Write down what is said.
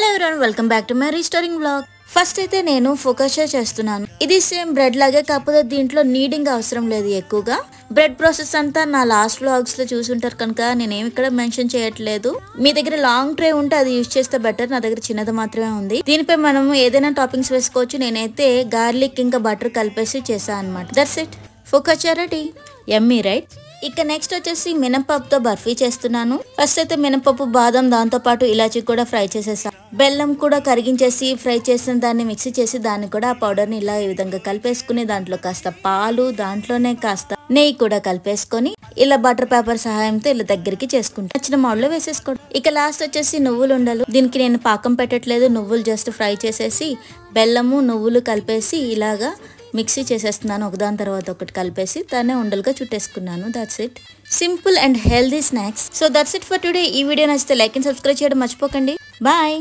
Hello everyone, welcome back to my restoring vlog. First అయితే నేను ఫోకషా చేస్తున్నాను. ఇది సేమ్ బ్రెడ్ లాగే, కాకపోతే దీంట్లో నీడింగ్ అవసరం లేదు ఎక్కువగా. బ్రెడ్ ప్రాసెస్ అంతా నా లాస్ట్ వ్లాగ్స్ లో చూసుంటారు కనుక నేనేమి ఇక్కడ మెన్షన్ చేయట్లేదు. మీ దగ్గర లాంగ్ ట్రే ఉంటే అది యూజ్ చేస్తే బెటర్. నా దగ్గర చిన్నది మాత్రమే ఉంది. దీనిపై మనం ఏదైనా టాపింగ్స్ వేసుకోవచ్చు. నేనైతే గార్లిక్ ఇంకా బటర్ కలిపేసి చేశాను అనమాట. That's it, focaccia ready. Yummy right? ఇక నెక్స్ట్ వచ్చేసి మినపప్పుతో బర్ఫీ చేస్తున్నాను. ఫస్ట్ అయితే మినపప్పు, బాదం, దాంతో పాటు ఇలాచి కూడా ఫ్రై చేసేసా. బెల్లం కూడా కరిగించేసి ఫ్రై చేసిన దాన్ని మిక్సీ చేసి దాన్ని కూడా ఆ పౌడర్ ని ఇలా ఈ విధంగా కలిపేసుకుని దాంట్లో కాస్త పాలు, దాంట్లోనే కాస్త నెయ్యి కూడా కలిపేసుకొని ఇలా బటర్ పేపర్ సహాయంతో ఇలా దగ్గరికి చేసుకుంటాను. నచ్చిన మోడల్లో వేసేసుకోండి. ఇక లాస్ట్ వచ్చేసి నువ్వులు ఉండలు. దీనికి నేను పాకం పెట్టట్లేదు, నువ్వులు జస్ట్ ఫ్రై చేసేసి బెల్లము, నువ్వులు కలిపేసి ఇలాగా మిక్సీ చేసేస్తున్నాను. ఒకదాని తర్వాత ఒకటి కలిపేసి దాన్ని ఉండలుగా చుట్టేసుకున్నాను. That's it, simple and healthy snacks. So that's it for today. ఈ వీడియో నచ్చితే లైక్ అండ్ సబ్స్క్రైబ్ చేయడం మర్చిపోకండి. బాయ్.